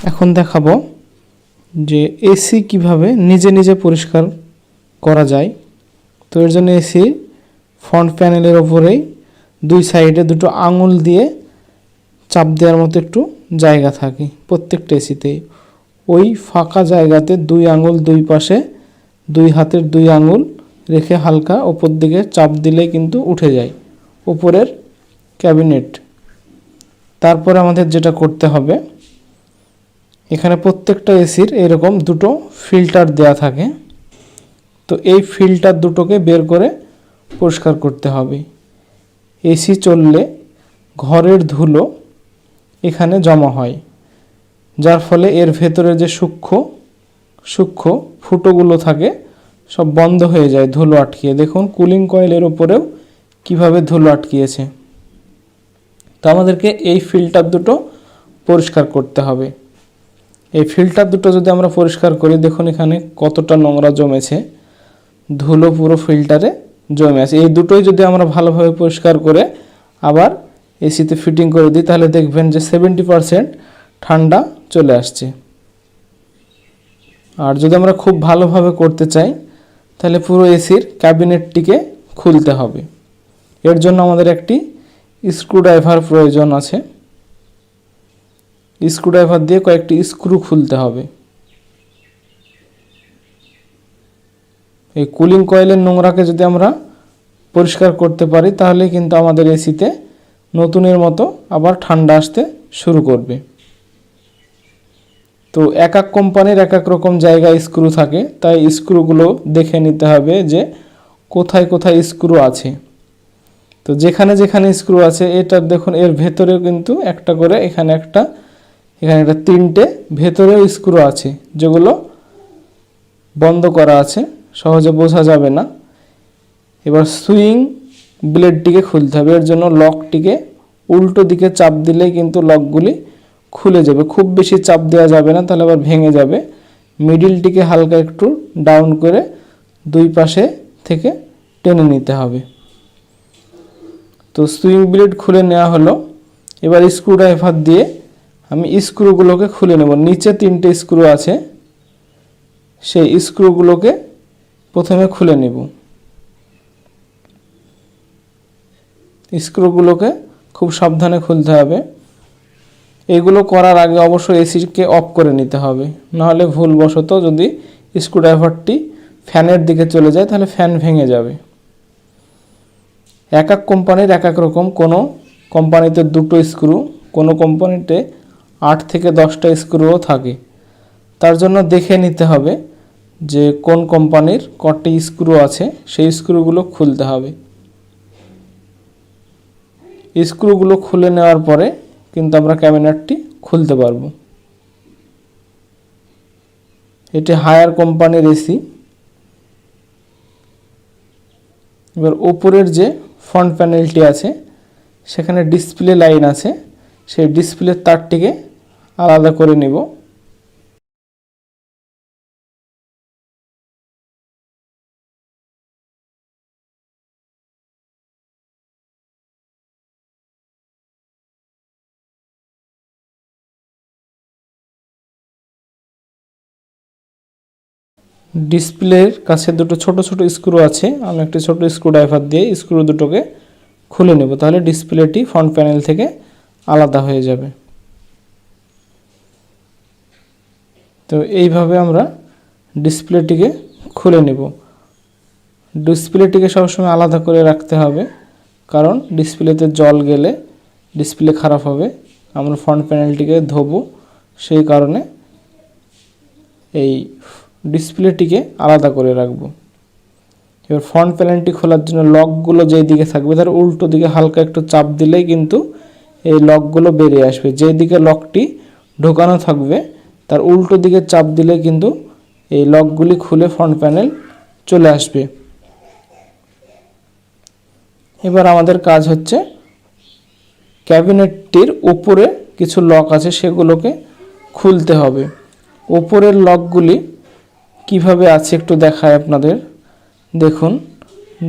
এখন দেখাবো যে এসি কিভাবে নিজে নিজে পরিষ্কার করা যায়। তো এর জন্য এসি ফ্রন্ট প্যানেলের ওপরেই দুই সাইডে দুটো আঙুল দিয়ে চাপ দেওয়ার মতো একটু জায়গা থাকে প্রত্যেকটা এসিতেই। ওই ফাঁকা জায়গাতে দুই আঙুল দুই পাশে দুই হাতের দুই আঙুল রেখে হালকা ওপর দিকে চাপ দিলে কিন্তু উঠে যায় উপরের ক্যাবিনেট। তারপরে আমাদের যেটা করতে হবে, এখানে প্রত্যেকটা এসির এরকম দুটো ফিল্টার দেয়া থাকে। তো এই ফিল্টার দুটোকে বের করে পরিষ্কার করতে হবে। এসি চললে ঘরের ধুলো এখানে জমা হয়, যার ফলে এর ভেতরে যে সূক্ষ্ম ফুটোগুলো থাকে সব বন্ধ হয়ে যায় ধুলো আটকিয়ে। দেখুন কুলিং কয়েলের ওপরেও কিভাবে ধুলো আটকিয়েছে। তো আমাদেরকে এই ফিল্টার দুটো পরিষ্কার করতে হবে। এই ফিল্টার দুটো যদি আমরা পরিষ্কার করি, দেখুন এখানে কতটা নোংরা জমেছে, ধুলো পুরো ফিল্টারে জমে আছে। এই দুটোই যদি আমরা ভালোভাবে পরিষ্কার করে আবার এসিতে ফিটিং করে দিই, তাহলে দেখবেন যে 70% ঠান্ডা চলে আসছে। আর যদি আমরা খুব ভালোভাবে করতে চাই, তাহলে পুরো এসির ক্যাবিনেটটিকে খুলতে হবে। এর জন্য আমাদের একটি স্ক্রুড্রাইভার প্রয়োজন আছে। স্ক্রুড্রাইভার দিয়ে কয়েকটি স্ক্রু খুলতে হবে। এই কুলিং কয়েলের নোংরাকে যদি আমরা পরিষ্কার করতে পারি, তাহলে কিন্তু আমাদের এসিতে নতুনের মতো আবার ঠান্ডা আসতে শুরু করবে। তো এক এক কোম্পানির এক এক রকম জায়গায় স্ক্রু থাকে, তাই স্ক্রুগুলো দেখে নিতে হবে যে কোথায় কোথায় স্ক্রু আছে। তো যেখানে যেখানে স্ক্রু আছে, এটা দেখুন এর ভেতরেও কিন্তু একটা করে, এখানে একটা তিনটে ভেতরেও স্ক্রু আছে, যেগুলো বন্ধ করা আছে, সহজে বোঝা যাবে না। এবার সুইং ব্লেডটিকে খুলতে হবে। এর জন্য লকটিকে উল্টো দিকে চাপ দিলেই কিন্তু লকগুলি খুলে যাবে। খুব বেশি চাপ দেওয়া যাবে না, তাহলে আবার ভেঙে যাবে। মিডিলটিকে হালকা একটু ডাউন করে দুই পাশে থেকে টেনে নিতে হবে। তো সুইং ব্লেড খুলে নেওয়া হলো। এবার স্ক্রুড্রাইভার দিয়ে আমি স্ক্রুগুলোকে খুলে নেব। নিচে তিনটে স্ক্রু আছে, সেই স্ক্রুগুলোকে প্রথমে খুলে নেব। স্ক্রুগুলোকে খুব সাবধানে খুলতে হবে। এগুলো করার আগে অবশ্যই এসিকে অফ করে নিতে হবে, নাহলে ভুলবশত যদি স্ক্রুড্রাইভারটি ফ্যানের দিকে চলে যায়, তাহলে ফ্যান ভেঙে যাবে। এক এক কোম্পানির এক এক রকম, কোনো কোম্পানিতে দুটো স্ক্রু, কোনো কোম্পানিতে 8 থেকে 10টা স্ক্রুও থাকে। তার জন্য দেখে নিতে হবে যে কোন কোম্পানির কটি স্ক্রু আছে, সেই স্ক্রুগুলো খুলতে হবে। স্ক্রুগুলো খুলে নেওয়ার পরে কিন্তু আমরা ক্যাবিনেটটি খুলতে পারবো। এটি হায়ার কোম্পানির এসি। এবার উপরের যে ফ্রন্ট প্যানেলটি আছে, সেখানে ডিসপ্লে লাইন আছে, সেই ডিসপ্লের তারটিকে আলাদা করে নিব। ডিসপ্লের কাছে দুটো ছোট ছোট স্ক্রু আছে, আমি একটি ছোট স্ক্রুড্রাইভার দিয়ে স্ক্রু দুটোকে খুলে নেব, তাহলে ডিসপ্লেটি ফ্রন্ট প্যানেল থেকে আলাদা হয়ে যাবে। তো এইভাবে আমরা ডিসপ্লেটিকে খুলে নেব। ডিসপ্লেটিকে সবসময় আলাদা করে রাখতে হবে, কারণ ডিসপ্লেতে জল গেলে ডিসপ্লে খারাপ হবে। আমরা ফ্রন্ট প্যানেলটিকে ধোবো, সেই কারণে এই ডিসপ্লেটিকে আলাদা করে রাখবো। এবার ফ্রন্ট প্যানেলটি খোলার জন্য লকগুলো যেই দিকে থাকবে, তার উল্টো দিকে হালকা একটু চাপ দিলেই কিন্তু এই লকগুলো বেরিয়ে আসবে। যেই দিকে লকটি ঢোকানো থাকবে, তার উল্টো দিকে চাপ দিলে কিন্তু এই লকগুলি খুলে ফ্রন্ট প্যানেল চলে আসবে। এবার আমাদের কাজ হচ্ছে ক্যাবিনেটটির উপরে কিছু লক আছে, সেগুলোকে খুলতে হবে। উপরের লকগুলি কিভাবে আছে একটু দেখায় আপনাদের। দেখুন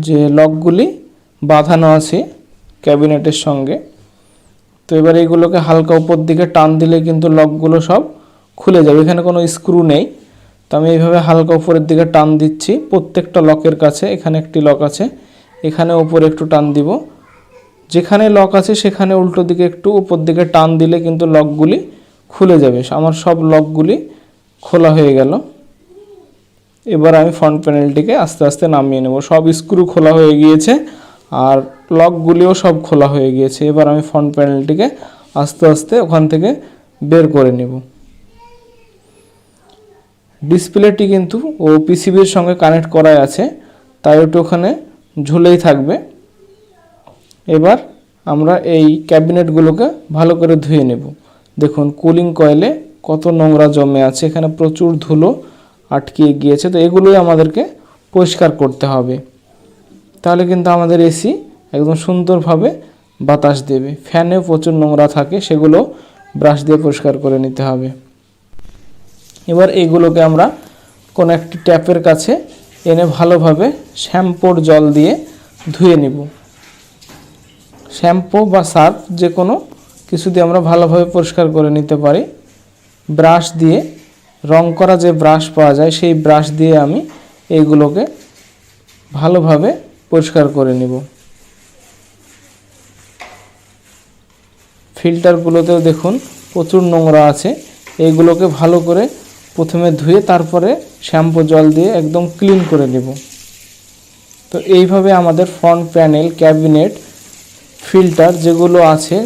যে লকগুলি বাঁধানো আছে ক্যাবিনেটের সঙ্গে। তো এবার এইগুলোকে হালকা উপর দিকে টান দিলে কিন্তু লকগুলো সব খুলে যাবে। এখানে কোনো স্ক্রু নেই, তো আমি এইভাবে হালকা উপরের দিকে টান দিচ্ছি প্রত্যেকটা লকের কাছে। এখানে একটি লক আছে, এখানে উপরে একটু টান দিব, যেখানে লক আছে সেখানে উল্টো দিকে একটু উপর দিকে টান দিলে কিন্তু লকগুলি খুলে যাবে। আমার সব লকগুলি খোলা হয়ে গেল। এবার আমি ফ্রন্ট প্যানেলটিকে আস্তে আস্তে নামিয়ে নেব। সব স্ক্রু খোলা হয়ে গিয়েছে আর লকগুলিও সব খোলা হয়ে গিয়েছে। এবার আমি ফ্রন্ট প্যানেলটিকে আস্তে আস্তে ওখান থেকে বের করে নেব। ডিসপ্লেটি কিন্তু ও পিসিবির সঙ্গে কানেক্ট করাই আছে, তাই ওটা ওখানে ঝুলেই থাকবে। এবার আমরা এই ক্যাবিনেটগুলোকে ভালো করে ধুয়ে নেব। দেখুন কুলিং কয়েলে কত নোংরা জমে আছে, এখানে প্রচুর ধুলো আটকে গিয়েছে। তো এগুলোই আমাদেরকে পরিষ্কার করতে হবে, তাহলে কিন্তু আমাদের এসি একদম সুন্দরভাবে বাতাস দেবে। ফ্যানেও প্রচুর নোংরা থাকে, সেগুলো ব্রাশ দিয়ে পরিষ্কার করে নিতে হবে। এবার এগুলোকে আমরা কোনো একটি ট্যাপের কাছে এনে ভালোভাবে শ্যাম্পুর জল দিয়ে ধুয়ে নেব। শ্যাম্পু বা সার্ফ যে কোনো কিছু দিয়ে আমরা ভালোভাবে পরিষ্কার করে নিতে পারি। ব্রাশ দিয়ে, রং করা যে ব্রাশ পাওয়া যায় সেই ব্রাশ দিয়ে আমি এইগুলোকে ভালোভাবে পরিষ্কার করে নেব। ফিল্টারগুলোতেও দেখুন প্রচুর নোংরা আছে, এইগুলোকে ভালো করে প্রথমে ধুয়ে তারপরে শ্যাম্পু জল দিয়ে একদম ক্লিন করে নেব। তো এইভাবে আমাদের ফ্রন্ট প্যানেল, ক্যাবিনেট, ফিল্টার যেগুলো আছে,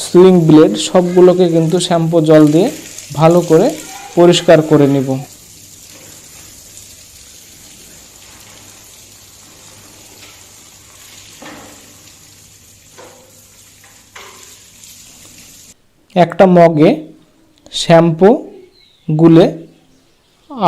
সুইং ব্লেড সবগুলোকে কিন্তু শ্যাম্পু জল দিয়ে ভালো করে পরিষ্কার করে নেব। একটা মগে শ্যাম্পু গুলে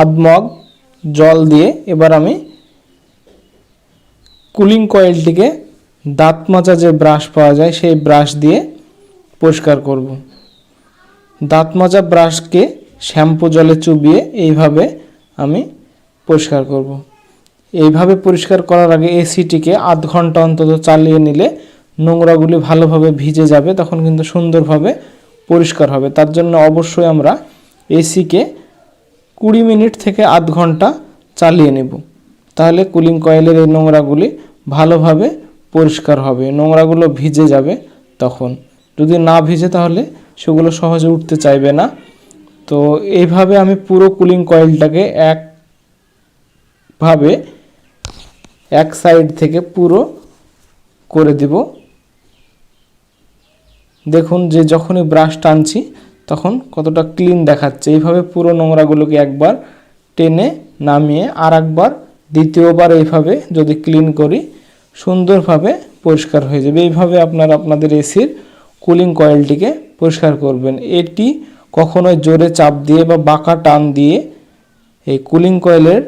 আধ মগ জল দিয়ে এবার আমি কুলিং কয়েলটিকে দাঁত মাজা যে ব্রাশ পাওয়া যায় সেই ব্রাশ দিয়ে পরিষ্কার করব। দাঁত মাজা ব্রাশকে শ্যাম্পু জলে চুবিয়ে এইভাবে আমি পরিষ্কার করব। এইভাবে পরিষ্কার করার আগে এসিটিকে আধ ঘন্টা অন্তত চালিয়ে নিলে নোংরাগুলি ভালোভাবে ভিজে যাবে, তখন কিন্তু সুন্দরভাবে পরিষ্কার হবে। তার জন্য অবশ্যই আমরা এসিকে 20 মিনিট থেকে আধ ঘন্টা চালিয়ে নেব, তাহলে কুলিং কয়েলের এই নোংরাগুলি ভালোভাবে পরিষ্কার হবে, নোংরাগুলো ভিজে যাবে। তখন যদি না ভিজে তাহলে সেগুলো সহজে উঠতে চাইবে না। তো এইভাবে আমি পুরো কুলিং কয়েলটাকে একভাবে এক সাইড থেকে পুরো করে দেব। দেখুন যে যখনই ব্রাশ টানছি তখন কতটা ক্লিন দেখাচ্ছে। এইভাবে পুরো নোংরাগুলোকে একবার টেনে নামিয়ে আর একবার দ্বিতীয়বার এইভাবে যদি ক্লিন করি সুন্দরভাবে পরিষ্কার হয়ে যাবে। এইভাবে আপনারা আপনাদের এসির কুলিং কয়েলটিকে পরিষ্কার করবেন। এটি কখনোই জোরে চাপ দিয়ে বা বাঁকা টান দিয়ে এই কুলিং কয়েলের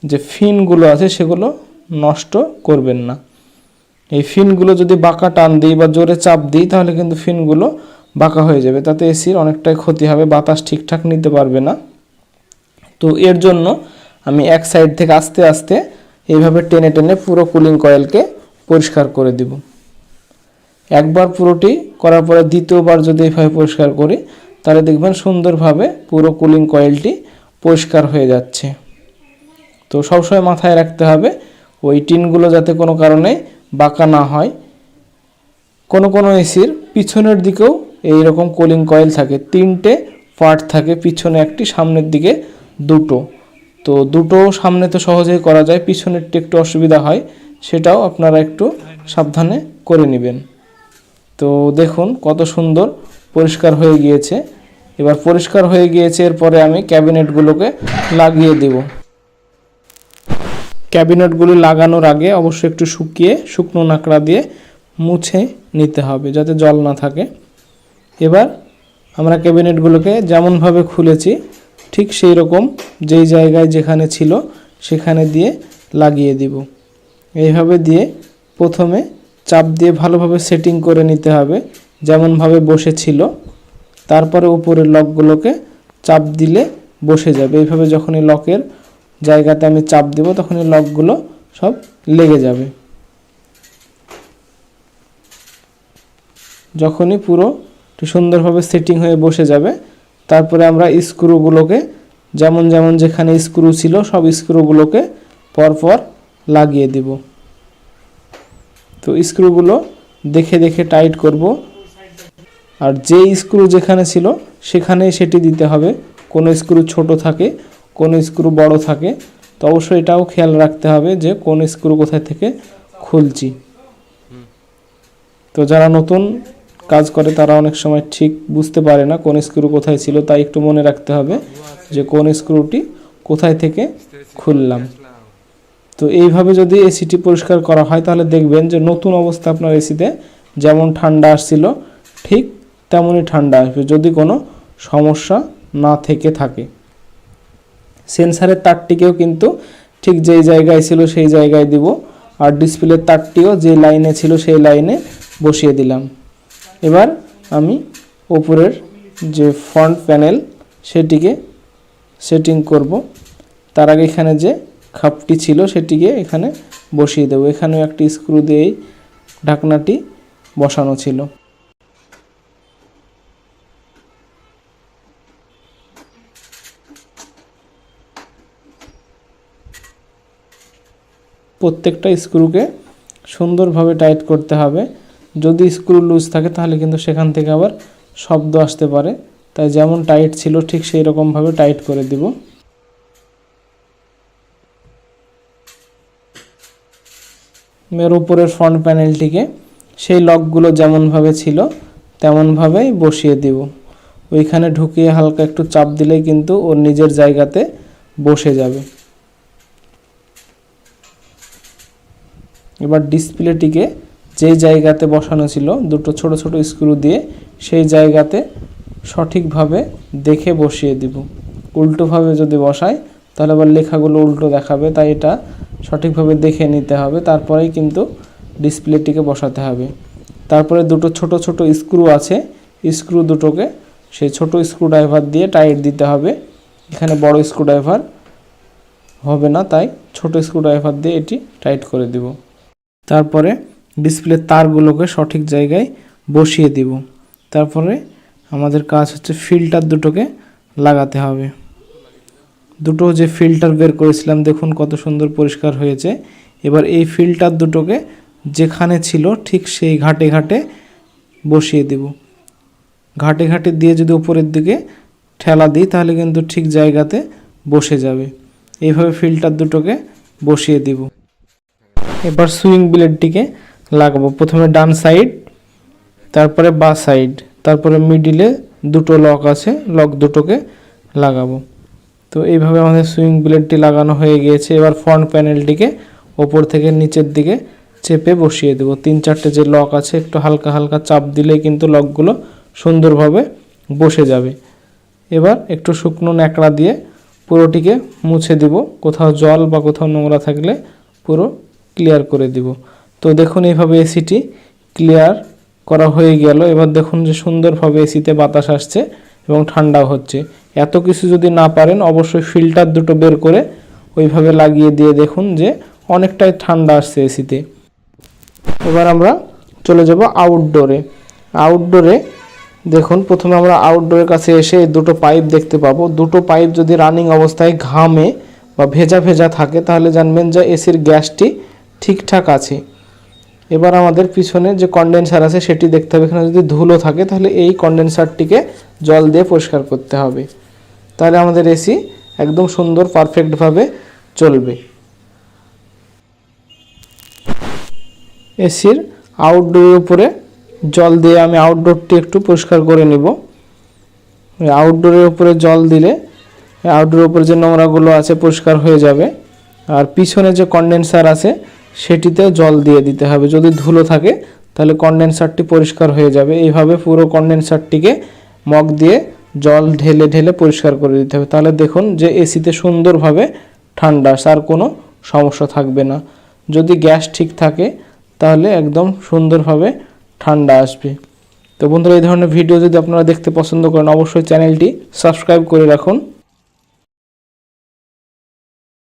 যে ফিনগুলো আছে সেগুলো নষ্ট করবেন না। এই ফিনগুলো যদি বাঁকা টান দিই বা জোরে চাপ দিই তাহলে কিন্তু ফিনগুলো বাঁকা হয়ে যাবে, তাতে এসির অনেকটাই ক্ষতি হবে, বাতাস ঠিকঠাক নিতে পারবে না। তো এর জন্য আমি এক সাইড থেকে আস্তে আস্তে এইভাবে টেনে টেনে পুরো কুলিং কয়েলকে পরিষ্কার করে দিব। একবার পুরোটি করার পরে দ্বিতীয়বার যদি এইভাবে পরিষ্কার করি তাহলে দেখবেন সুন্দরভাবে পুরো কুলিং কয়েলটি পরিষ্কার হয়ে যাচ্ছে। তো সবসময় মাথায় রাখতে হবে ওই টিনগুলো যাতে কোনো কারণে বাঁকা না হয়। কোনো কোনো এসির পিছনের দিকেও এই রকম কুলিং কয়েল থাকে, 3টে পার্ট থাকে, পিছনে একটি, সামনের দিকে 2টো। তো 2টো সামনে তো সহজেই করা যায়, পিছনেরটি একটু অসুবিধা হয়, সেটাও আপনারা একটু সাবধানে করে নেবেন। তো দেখুন কত সুন্দর পরিষ্কার হয়ে গিয়েছে। এবার পরিষ্কার হয়ে গিয়েছে, এরপরে আমি ক্যাবিনেটগুলোকে লাগিয়ে দেব। ক্যাবিনেটগুলি লাগানোর আগে অবশ্যই একটু শুকনো নাকড়া দিয়ে মুছে নিতে হবে যাতে জল না থাকে। এবার আমরা ক্যাবিনেটগুলোকে যেমনভাবে খুলেছি ঠিক সেই রকম যেই জায়গায় যেখানে ছিল সেখানে দিয়ে লাগিয়ে দিব। এইভাবে দিয়ে প্রথমে চাপ দিয়ে ভালোভাবে সেটিং করে নিতে হবে যেমনভাবে বসেছিল, তারপরে উপরের লকগুলোকে চাপ দিলে বসে যাবে। এইভাবে যখনই লকের জায়গাতে আমি চাপ দেব তখনই লকগুলো সব লেগে যাবে। যখনই পুরো সুন্দরভাবে সেটিং হয়ে বসে যাবে তারপরে আমরা স্ক্রুগুলোকে যেমন যেমন যেখানে স্ক্রু ছিল সব স্ক্রুগুলোকে পরপর লাগিয়ে দিব। তো স্ক্রুগুলো দেখে দেখে টাইট করব, আর যে স্ক্রু যেখানে ছিল সেখানেই সেটি দিতে হবে। কোনো স্ক্রু ছোট থাকে, কোনো স্ক্রু বড় থাকে, তো অবশ্যই এটাও খেয়াল রাখতে হবে যে কোন স্ক্রু কোথায় থেকে খুলছি। তো যারা নতুন কাজ করে তারা অনেক সময় ঠিক বুঝতে পারে না কোন স্ক্রু কোথায় ছিল, তাই একটু মনে রাখতে হবে যে কোন স্ক্রুটি কোথায় থেকে খুললাম। তো এইভাবে যদি এসিটি পরিষ্কার করা হয় তাহলে দেখবেন যে নতুন অবস্থা আপনার এসিতে যেমন ঠান্ডা আসছিল ঠিক তেমনই ঠান্ডা আসবে, যদি কোনো সমস্যা না থেকে থাকে। সেন্সারের তারটিকেও কিন্তু ঠিক যেই জায়গায় ছিল সেই জায়গায় দিব, আর ডিসপ্লের তারটিও যে লাইনে ছিল সেই লাইনে বসিয়ে দিলাম। এবার আমি উপরের যে ফ্রন্ট প্যানেল সেটিকে সেটিং করব। তার আগে এখানে যে খাপটি ছিল সেটিকে এখানে বসিয়ে দেব। এখানেও একটি স্ক্রু দিয়েই ঢাকনাটি বসানো ছিল। প্রত্যেকটা স্ক্রুকে সুন্দরভাবে টাইট করতে হবে। যদি স্ক্রু লুজ থাকে তাহলে কিন্তু সেখান থেকে আবার শব্দ আসতে পারে, তাই যেমন টাইট ছিল ঠিক সেই রকমভাবে টাইট করে দিব। এর উপরের ফ্রন্ট প্যানেলটিকে সেই লকগুলো যেমনভাবে ছিল তেমনভাবেই বসিয়ে দিব। ওইখানে ঢুকিয়ে হালকা একটু চাপ দিলেই কিন্তু ওর নিজের জায়গাতে বসে যাবে। এবার ডিসপ্লেটিকে যেই জায়গাতে বসানো ছিল দুটো ছোট ছোট স্ক্রু দিয়ে সেই জায়গাতে সঠিকভাবে দেখে বসিয়ে দিব। উল্টোভাবে যদি বসাই তাহলে আবার লেখাগুলো উল্টো দেখাবে, তাই এটা সঠিকভাবে দেখে নিতে হবে, তারপরেই কিন্তু ডিসপ্লেটিকে বসাতে হবে। তারপরে দুটো ছোট ছোট স্ক্রু আছে, স্ক্রু দুটোকে সেই ছোট স্ক্রুড্রাইভার দিয়ে টাইট দিতে হবে। এখানে বড় স্ক্রুড্রাইভার হবে না, তাই ছোট স্ক্রুড্রাইভার দিয়ে এটি টাইট করে দিব। তারপরে ডিসপ্লের তারগুলোকে সঠিক জায়গায় বসিয়ে দিব। তারপরে আমাদের কাজ হচ্ছে ফিল্টার দুটোকে লাগাতে হবে। দুটো যে ফিল্টার বের করেছিলাম দেখুন কত সুন্দর পরিষ্কার হয়েছে। এবার এই ফিল্টার দুটোকে যেখানে ছিল ঠিক সেই ঘাটে ঘাটে বসিয়ে দেব। ঘাটে ঘাটে দিয়ে যদি উপরের দিকে ঠেলা দিই তাহলে কিন্তু ঠিক জায়গাতে বসে যাবে। এইভাবে ফিল্টার দুটোকে বসিয়ে দিব। এবার সুইং ব্লেডটিকে লাগাবো। প্রথমে ডান সাইড, তারপরে বাঁ সাইড, তারপরে মিডিলে দুটো লক আছে, লক দুটোকে লাগাবো। তো এইভাবে আমাদের সুইং ব্লেডটি লাগানো হয়ে গিয়েছে। এবার ফ্রন্ট প্যানেলটিকে ওপর থেকে নিচের দিকে চেপে বসিয়ে দেবো। 3-4টে যে লক আছে একটু হালকা হালকা চাপ দিলেই কিন্তু লকগুলো সুন্দরভাবে বসে যাবে। এবার একটু শুকনো ন্যাকড়া দিয়ে পুরোটিকে মুছে দিব, কোথাও জল বা কোথাও নোংরা থাকলে পুরো ক্লিয়ার করে দিব। তো দেখুন এইভাবে এসিটি ক্লিয়ার করা হয়ে গেল। এবার দেখুন যে সুন্দরভাবে এসিতে বাতাস আসছে এবং ঠান্ডাও হচ্ছে। এত কিছু যদি না পারেন অবশ্যই ফিল্টার দুটো বের করে ওইভাবে লাগিয়ে দিয়ে দেখুন যে অনেকটাই ঠান্ডা আসছে এসিতে। এবার আমরা চলে যাব আউটডোরে। আউটডোরে দেখুন প্রথমে আমরা আউটডোরের কাছে এসে দুটো পাইপ দেখতে পাবো। দুটো পাইপ যদি রানিং অবস্থায় ঘামে বা ভেজা ভেজা থাকে তাহলে জানবেন যে এসির গ্যাসটি ঠিকঠাক আছে। এবার আমাদের পিছনে যে কন্ডেন্সার আছে সেটি দেখতে হবে। এখানে যদি ধুলো থাকে তাহলে এই কন্ডেন্সারটিকে জল দিয়ে পরিষ্কার করতে হবে, তাহলে আমাদের এসি একদম সুন্দর পারফেক্টভাবে চলবে। এসির আউটডোরের উপরে জল দিয়ে আমি আউটডোরটি একটু পরিষ্কার করে নিব। আউটডোরের উপরে জল দিলে আউটডোরের উপরে যে নোংরাগুলো আছে পরিষ্কার হয়ে যাবে। আর পিছনে যে কন্ডেন্সার আছে সেটিতেও জল দিয়ে দিতে হবে। যদি ধুলো থাকে তাহলে কন্ডেন্সারটি পরিষ্কার হয়ে যাবে। এইভাবে পুরো কন্ডেন্সারটিকে মগ দিয়ে জল ঢেলে ঢেলে পরিষ্কার করে দিতে হবে। তাহলে দেখুন যে এসিতে সুন্দরভাবে ঠান্ডা আসে, আর কোনো সমস্যা থাকবে না। যদি গ্যাস ঠিক থাকে তাহলে একদম সুন্দরভাবে ঠান্ডা আসবে। তো বন্ধুরা এই ধরনের ভিডিও যদি আপনারা দেখতে পছন্দ করেন অবশ্যই চ্যানেলটি সাবস্ক্রাইব করে রাখুন।